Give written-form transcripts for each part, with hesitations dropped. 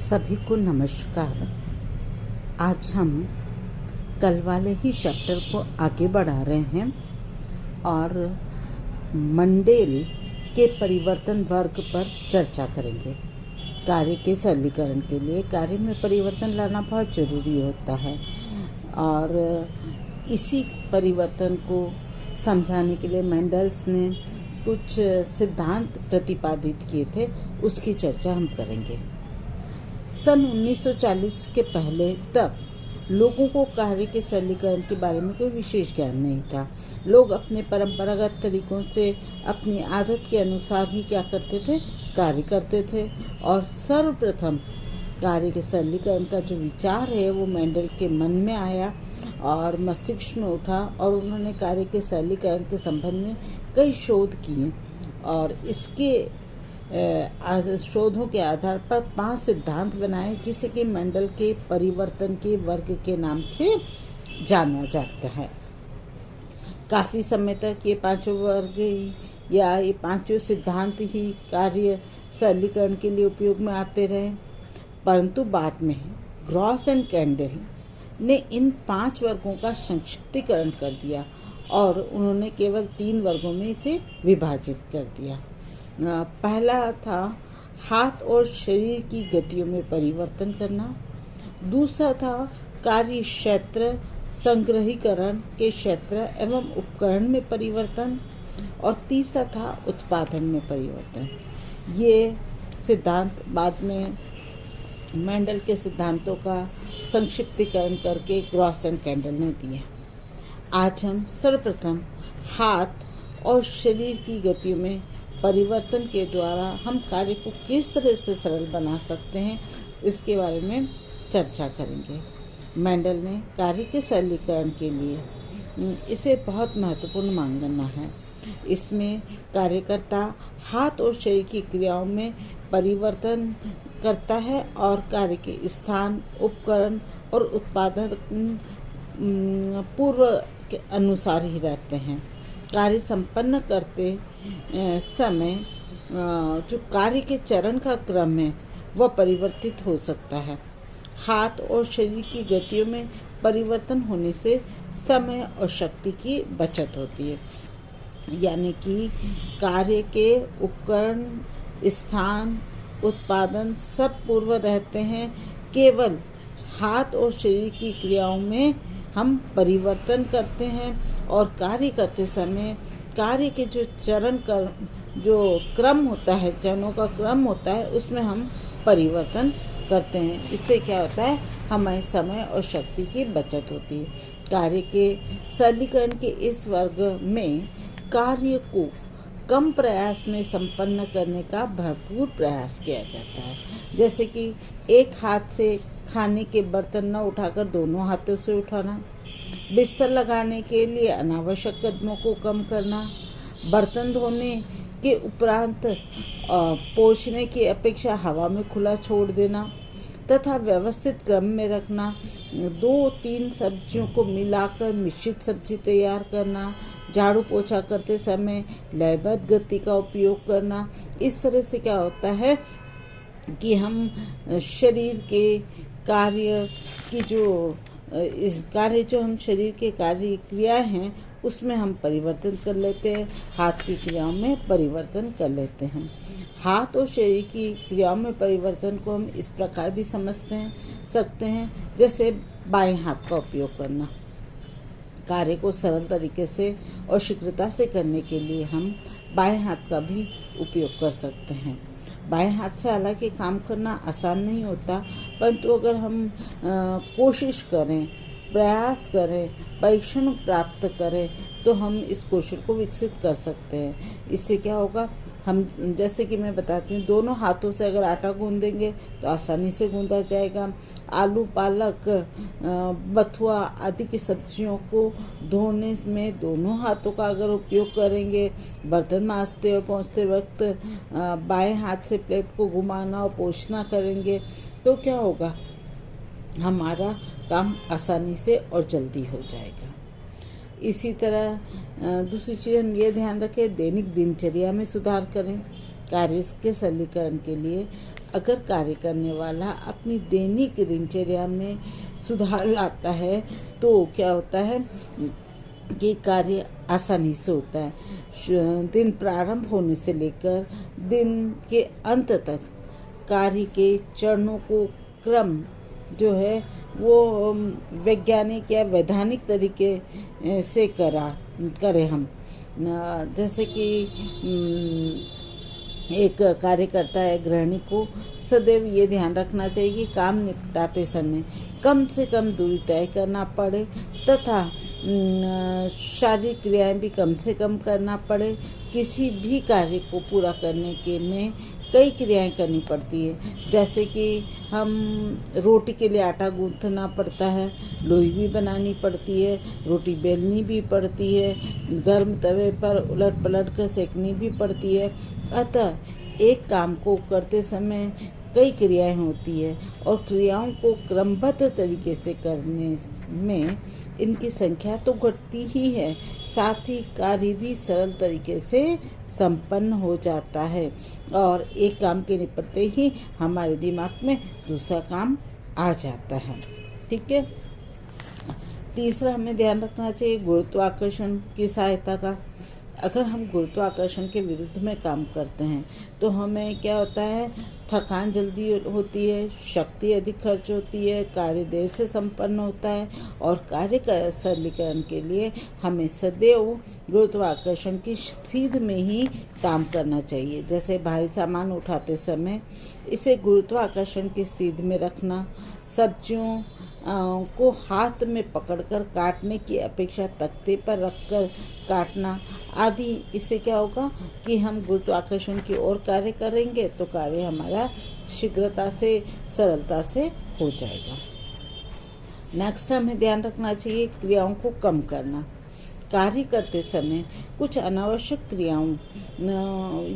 सभी को नमस्कार। आज हम कल वाले ही चैप्टर को आगे बढ़ा रहे हैं और मंडेल के परिवर्तन वर्ग पर चर्चा करेंगे। कार्य के सरलीकरण के लिए कार्य में परिवर्तन लाना बहुत ज़रूरी होता है और इसी परिवर्तन को समझाने के लिए मेंडल्स ने कुछ सिद्धांत प्रतिपादित किए थे, उसकी चर्चा हम करेंगे। सन 1940 के पहले तक लोगों को कार्य के सरलीकरण के बारे में कोई विशेष ज्ञान नहीं था। लोग अपने परंपरागत तरीकों से अपनी आदत के अनुसार ही क्या करते थे, कार्य करते थे। और सर्वप्रथम कार्य के सरलीकरण का जो विचार है वो मेंडल के मन में आया और मस्तिष्क में उठा और उन्होंने कार्य के सरलीकरण के संबंध में कई शोध किए और इसके शोधों के आधार पर 5 सिद्धांत बनाए, जिसे कि मेंडल के परिवर्तन के वर्ग के नाम से जाना जाता है। काफ़ी समय तक ये पांचों वर्ग या ये पांचों सिद्धांत ही कार्य सरलीकरण के लिए उपयोग में आते रहे, परंतु बाद में ग्रॉस एंड कैंडल ने इन 5 वर्गों का संक्षिप्तीकरण कर दिया और उन्होंने केवल 3 वर्गों में इसे विभाजित कर दिया। पहला था हाथ और शरीर की गतियों में परिवर्तन करना, दूसरा था कार्य क्षेत्र संग्रहीकरण के क्षेत्र एवं उपकरण में परिवर्तन और तीसरा था उत्पादन में परिवर्तन। ये सिद्धांत बाद में मेंडल के सिद्धांतों का संक्षिप्तीकरण करके ग्रॉस एंड कैंडल ने दिए। आज हम सर्वप्रथम हाथ और शरीर की गतियों में परिवर्तन के द्वारा हम कार्य को किस तरह से सरल बना सकते हैं, इसके बारे में चर्चा करेंगे। मेंडल ने कार्य के सरलीकरण के लिए इसे बहुत महत्वपूर्ण माना है। इसमें कार्यकर्ता हाथ और शरीर की क्रियाओं में परिवर्तन करता है और कार्य के स्थान, उपकरण और उत्पादन पूर्व के अनुसार ही रहते हैं। कार्य संपन्न करते समय जो कार्य के चरण का क्रम है वह परिवर्तित हो सकता है। हाथ और शरीर की गतियों में परिवर्तन होने से समय और शक्ति की बचत होती है, यानी कि कार्य के उपकरण, स्थान, उत्पादन सब पूर्व रहते हैं। केवल हाथ और शरीर की क्रियाओं में हम परिवर्तन करते हैं और कार्य करते समय कार्य के जो जो क्रम होता है, चरणों का क्रम होता है, उसमें हम परिवर्तन करते हैं। इससे क्या होता है, हमारे समय और शक्ति की बचत होती है। कार्य के सरलीकरण के इस वर्ग में कार्य को कम प्रयास में संपन्न करने का भरपूर प्रयास किया जाता है। जैसे कि एक हाथ से खाने के बर्तन न उठाकर दोनों हाथों से उठाना, बिस्तर लगाने के लिए अनावश्यक कदमों को कम करना, बर्तन धोने के उपरांत पोंछने की अपेक्षा हवा में खुला छोड़ देना तथा व्यवस्थित क्रम में रखना, 2-3 सब्जियों को मिलाकर मिश्रित सब्जी तैयार करना, झाड़ू पोछा करते समय लयबद्ध गति का उपयोग करना। इस तरह से क्या होता है कि हम शरीर के कार्य की जो हम शरीर के कार्य क्रिया हैं उसमें हम परिवर्तन कर लेते हैं, हाथ की क्रियाओं में परिवर्तन कर लेते हैं। हाथ और शरीर की क्रियाओं में परिवर्तन को हम इस प्रकार भी सकते हैं, जैसे बाएं हाथ का उपयोग करना। कार्य को सरल तरीके से और शीघ्रता से करने के लिए हम बाएं हाथ का भी उपयोग कर सकते हैं। बाएं हाथ से हालांकि काम करना आसान नहीं होता, परंतु अगर हम कोशिश करें, प्रयास करें, परीक्षण प्राप्त करें तो हम इस कौशल को विकसित कर सकते हैं। इससे क्या होगा, हम जैसे कि मैं बताती हूँ, दोनों हाथों से अगर आटा गूंदेंगे तो आसानी से गूंदा जाएगा। आलू, पालक, बथुआ आदि की सब्जियों को धोने में दोनों हाथों का अगर उपयोग करेंगे, बर्तन मांजते और पोंछते वक्त बाएं हाथ से प्लेट को घुमाना और पोंछना करेंगे तो क्या होगा, हमारा काम आसानी से और जल्दी हो जाएगा। इसी तरह दूसरी चीज़ हम ये ध्यान रखें, दैनिक दिनचर्या में सुधार करें। कार्य के सरलीकरण के लिए अगर कार्य करने वाला अपनी दैनिक दिनचर्या में सुधार लाता है तो क्या होता है कि कार्य आसानी से होता है। दिन प्रारंभ होने से लेकर दिन के अंत तक कार्य के चरणों को क्रम जो है वो वैज्ञानिक या वैधानिक तरीके से करें हम। जैसे कि एक कार्यकर्ता है, गृहिणी को सदैव ये ध्यान रखना चाहिए कि काम निपटाते समय कम से कम दूरी तय करना पड़े तथा शारीरिक क्रियाएं भी कम से कम करना पड़े। किसी भी कार्य को पूरा करने के में कई क्रियाएं करनी पड़ती है, जैसे कि हम रोटी के लिए आटा गूंथना पड़ता है, लोई भी बनानी पड़ती है, रोटी बेलनी भी पड़ती है, गर्म तवे पर उलट पलट कर सेकनी भी पड़ती है। अतः एक काम को करते समय कई क्रियाएं होती है और क्रियाओं को क्रमबद्ध तरीके से करने में इनकी संख्या तो घटती ही है, साथ ही कार्य भी सरल तरीके से संपन्न हो जाता है और एक काम के निपटते ही हमारे दिमाग में दूसरा काम आ जाता है। ठीक है। तीसरा हमें ध्यान रखना चाहिए गुरुत्वाकर्षण की सहायता का। अगर हम गुरुत्वाकर्षण के विरुद्ध में काम करते हैं तो हमें क्या होता है, थकान जल्दी होती है, शक्ति अधिक खर्च होती है, कार्य देर से संपन्न होता है और कार्य का सरलीकरण के लिए हमें सदैव गुरुत्वाकर्षण की सीध में ही काम करना चाहिए। जैसे भारी सामान उठाते समय इसे गुरुत्वाकर्षण की सीध में रखना, सब्जियों को हाथ में पकड़कर काटने की अपेक्षा तख्ते पर रखकर काटना आदि। इससे क्या होगा कि हम गुरुत्वाकर्षण की ओर कार्य करेंगे तो कार्य हमारा शीघ्रता से सरलता से हो जाएगा। नेक्स्ट हमें ध्यान रखना चाहिए क्रियाओं को कम करना। कार्य करते समय कुछ अनावश्यक क्रियाओं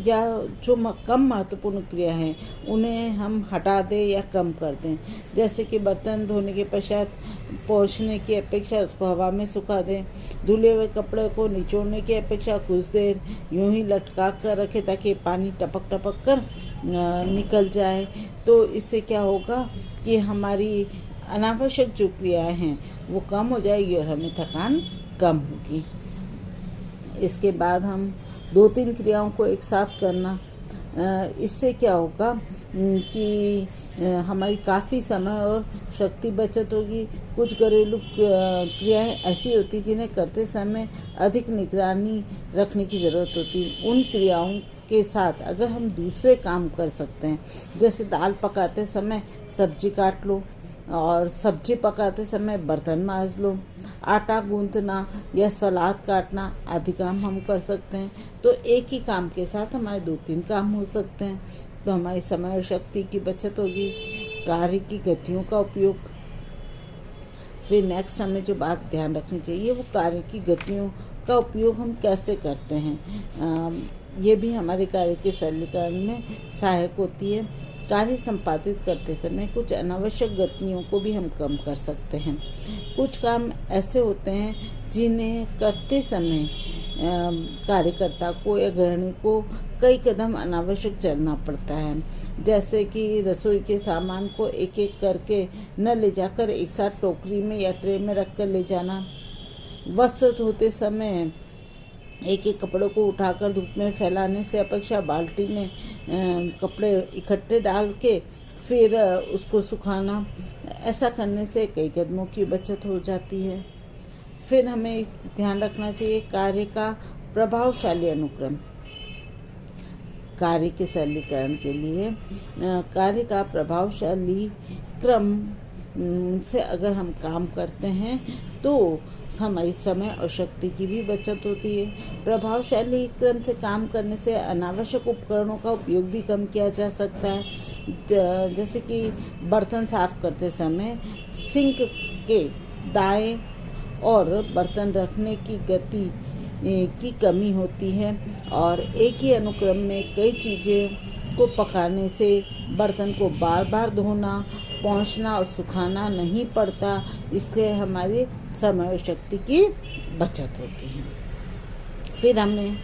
या जो कम महत्वपूर्ण क्रिया हैं उन्हें हम हटा दें या कम कर दें। जैसे कि बर्तन धोने के पश्चात पोंछने की अपेक्षा उसको हवा में सुखा दें, धुले हुए कपड़े को निचोड़ने की अपेक्षा कुछ देर यूं ही लटका कर रखें ताकि पानी टपक टपक कर निकल जाए। तो इससे क्या होगा कि हमारी अनावश्यक जो क्रियाएं हैं वो कम हो जाएगी और हमें थकान कम होगी। इसके बाद हम 2-3 क्रियाओं को एक साथ करना, इससे क्या होगा कि हमारी काफ़ी समय और शक्ति बचत होगी। कुछ घरेलू क्रियाएं ऐसी होती जिन्हें करते समय अधिक निगरानी रखने की ज़रूरत होती। उन क्रियाओं के साथ अगर हम दूसरे काम कर सकते हैं, जैसे दाल पकाते समय सब्जी काट लो और सब्जी पकाते समय बर्तन मांज लो, आटा गूंथना या सलाद काटना आदि काम हम कर सकते हैं। तो एक ही काम के साथ हमारे 2-3 काम हो सकते हैं, तो हमारी समय और शक्ति की बचत होगी। कार्य की गतियों का उपयोग। फिर नेक्स्ट हमें जो बात ध्यान रखनी चाहिए वो कार्य की गतियों का उपयोग हम कैसे करते हैं। ये भी हमारे कार्य के सरलीकरण में सहायक होती है। कार्य संपादित करते समय कुछ अनावश्यक गतियों को भी हम कम कर सकते हैं। कुछ काम ऐसे होते हैं जिन्हें करते समय कार्यकर्ता को या गृहिणी को कई कदम अनावश्यक चलना पड़ता है, जैसे कि रसोई के सामान को एक एक करके न ले जाकर एक साथ टोकरी में या ट्रे में रख कर ले जाना, वस्त्र धोते समय एक एक कपड़ों को उठाकर धूप में फैलाने से अपेक्षा बाल्टी में कपड़े इकट्ठे डाल के फिर उसको सुखाना, ऐसा करने से कई कदमों की बचत हो जाती है। फिर हमें ध्यान रखना चाहिए कार्य का प्रभावशाली अनुक्रम। कार्य के सरलीकरण के लिए कार्य का प्रभावशाली क्रम से अगर हम काम करते हैं तो हमारी समय और शक्ति की भी बचत होती है। प्रभावशाली क्रम से काम करने से अनावश्यक उपकरणों का उपयोग भी कम किया जा सकता है। जैसे कि बर्तन साफ करते समय सिंक के दाएं और बर्तन रखने की गति की कमी होती है और एक ही अनुक्रम में कई चीज़ें को पकाने से बर्तन को बार बार धोना, पोंछना और सुखाना नहीं पड़ता, इसलिए हमारी समय और शक्ति की बचत होती है। फिर हमें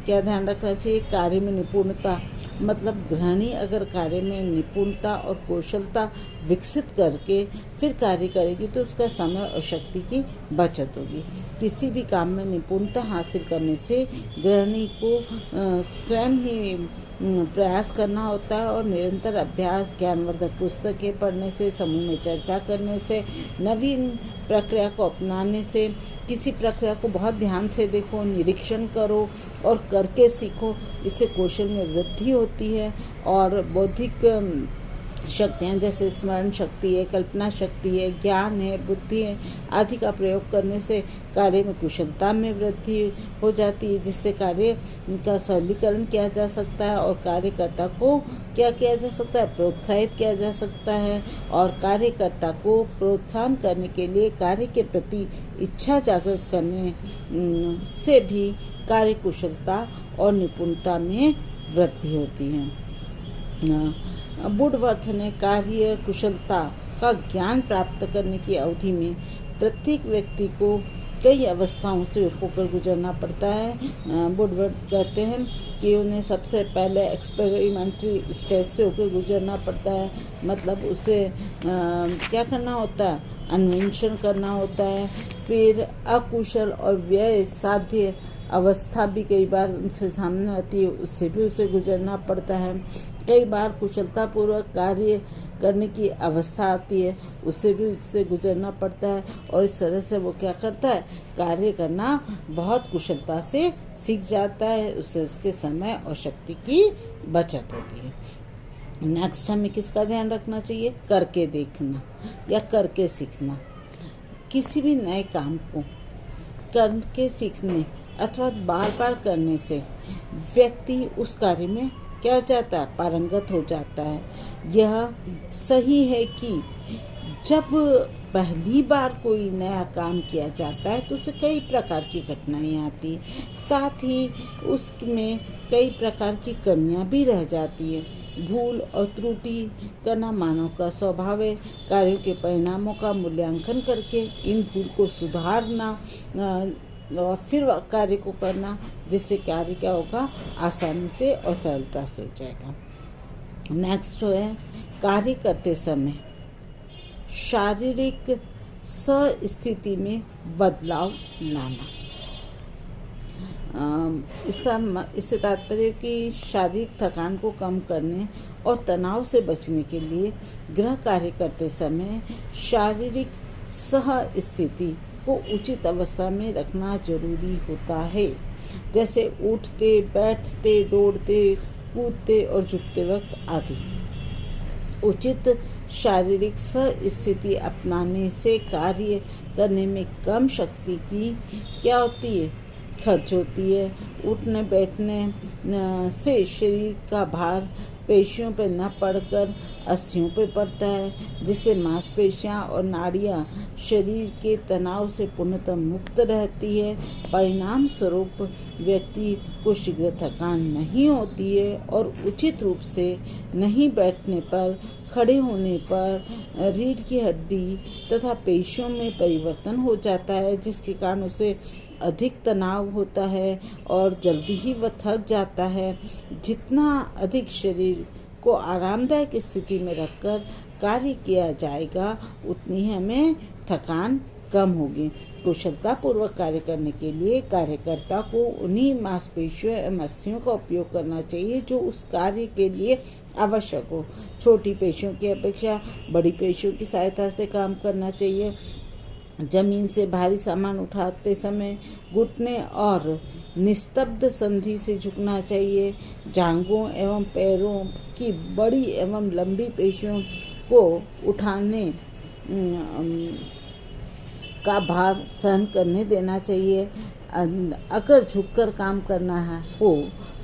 क्या ध्यान रखना चाहिए, कार्य में निपुणता, मतलब गृहिणी अगर कार्य में निपुणता और कौशलता विकसित करके फिर कार्य करेगी तो उसका समय और शक्ति की बचत होगी। किसी भी काम में निपुणता हासिल करने से गृहिणी को स्वयं ही प्रयास करना होता है और निरंतर अभ्यास, ज्ञानवर्धक पुस्तकें पढ़ने से, समूह में चर्चा करने से, नवीन प्रक्रिया को अपनाने से, किसी प्रक्रिया को बहुत ध्यान से देखो, निरीक्षण करो और करके सीखो। इससे कौशल में वृद्धि होती है और बौद्धिक शक्तियाँ जैसे स्मरण शक्ति है, कल्पना शक्ति है, ज्ञान है, बुद्धि है आदि का प्रयोग करने से कार्य में कुशलता में वृद्धि हो जाती है, जिससे कार्य का सरलीकरण किया जा सकता है और कार्यकर्ता को क्या किया जा सकता है, प्रोत्साहित किया जा सकता है। और कार्यकर्ता को प्रोत्साहन करने के लिए कार्य के प्रति इच्छा जागृत करने से भी कार्य कुशलता और निपुणता में वृद्धि होती है। वुडवर्थ ने कार्य कुशलता का ज्ञान प्राप्त करने की अवधि में प्रत्येक व्यक्ति को कई अवस्थाओं से होकर गुजरना पड़ता है। वुडवर्थ कहते हैं कि उन्हें सबसे पहले एक्सपेरिमेंटरी स्टेज से होकर गुजरना पड़ता है, मतलब उसे क्या करना होता है, अन्वेषण करना होता है। फिर अकुशल और व्यय साध्य अवस्था भी कई बार उनसे सामने आती है, उससे भी उसे गुजरना पड़ता है। कई बार कुशलतापूर्वक कार्य करने की अवस्था आती है, उससे भी उससे गुजरना पड़ता है और इस तरह से वो क्या करता है, कार्य करना बहुत कुशलता से सीख जाता है। उससे उसके समय और शक्ति की बचत होती है। नेक्स्ट हमें किसका ध्यान रखना चाहिए, करके देखना या करके सीखना। किसी भी नए काम को करके सीखने अथवा बार बार करने से व्यक्ति उस कार्य में क्या हो जाता है, पारंगत हो जाता है। यह सही है कि जब पहली बार कोई नया काम किया जाता है तो उसे कई प्रकार की कठिनाइयाँ आती हैं, साथ ही उसमें कई प्रकार की कमियाँ भी रह जाती हैं। भूल और त्रुटि करना मानव का स्वभाव है। कार्यों के परिणामों का मूल्यांकन करके इन भूल को सुधारना और फिर कार्य को करना, जिससे कार्य क्या होगा, आसानी से और सरलता से हो जाएगा। नेक्स्ट है कार्य करते समय शारीरिक स्थिति में बदलाव लाना। इससे तात्पर्य कि शारीरिक थकान को कम करने और तनाव से बचने के लिए गृह कार्य करते समय शारीरिक स्थिति को उचित अवस्था में रखना जरूरी होता है। जैसे उठते, बैठते, दौड़ते, कूदते और झुकते वक्त आदि। उचित शारीरिक स्थिति अपनाने से कार्य करने में कम शक्ति की क्या होती है, खर्च होती है। उठने बैठने से शरीर का भार पेशियों पर न पड़कर अस्थियों पर पड़ता है, जिससे मांसपेशियां और नाड़ियां शरीर के तनाव से पूर्णतः मुक्त रहती है। परिणाम स्वरूप व्यक्ति को शीघ्र थकान नहीं होती है और उचित रूप से नहीं बैठने पर, खड़े होने पर रीढ़ की हड्डी तथा पेशियों में परिवर्तन हो जाता है, जिसके कारण उसे अधिक तनाव होता है और जल्दी ही वह थक जाता है। जितना अधिक शरीर को आरामदायक स्थिति में रखकर कार्य किया जाएगा उतनी ही हमें थकान कम होगी। कुशलतापूर्वक कार्य करने के लिए कार्यकर्ता को उन्हीं मांसपेशियों एवं अस्थियों का उपयोग करना चाहिए जो उस कार्य के लिए आवश्यक हो। छोटी पेशियों की अपेक्षा बड़ी पेशियों की सहायता से काम करना चाहिए। जमीन से भारी सामान उठाते समय घुटने और निस्तब्ध संधि से झुकना चाहिए। जांघों एवं पैरों की बड़ी एवं लंबी पेशियों को उठाने का भार सहन करने देना चाहिए। अगर झुककर काम करना हो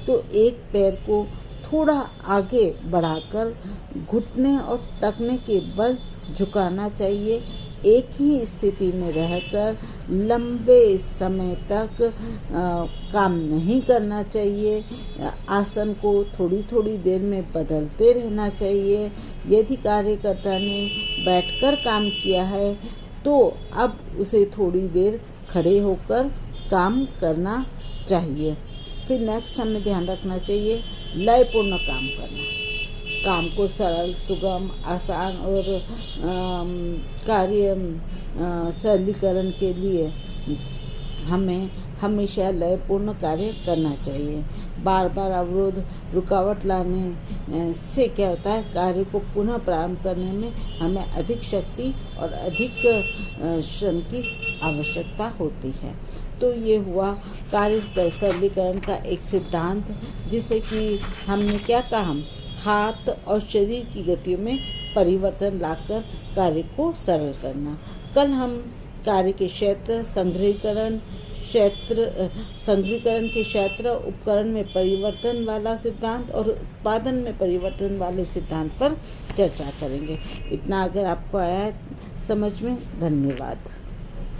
तो एक पैर को थोड़ा आगे बढ़ाकर घुटने और टखने के बल झुकाना चाहिए। एक ही स्थिति में रहकर लंबे समय तक काम नहीं करना चाहिए। आसन को थोड़ी थोड़ी देर में बदलते रहना चाहिए। यदि कार्यकर्ता ने बैठकर काम किया है तो अब उसे थोड़ी देर खड़े होकर काम करना चाहिए। फिर नेक्स्ट हमें ध्यान रखना चाहिए लयपूर्ण काम करना। काम को सरल, सुगम, आसान और कार्य सरलीकरण के लिए हमें हमेशा लयपूर्ण कार्य करना चाहिए। बार बार अवरोध, रुकावट लाने से क्या होता है, कार्य को पुनः प्रारंभ करने में हमें अधिक शक्ति और अधिक श्रम की आवश्यकता होती है। तो ये हुआ कार्य सरलीकरण का एक सिद्धांत, जिसे कि हमने क्या कहा, हाथ और शरीर की गतियों में परिवर्तन लाकर कार्य को सरल करना। कल हम कार्य के क्षेत्र, संग्रहीकरण के क्षेत्र, उपकरण में परिवर्तन वाला सिद्धांत और उत्पादन में परिवर्तन वाले सिद्धांत पर चर्चा करेंगे। इतना अगर आपको आया समझ में, धन्यवाद।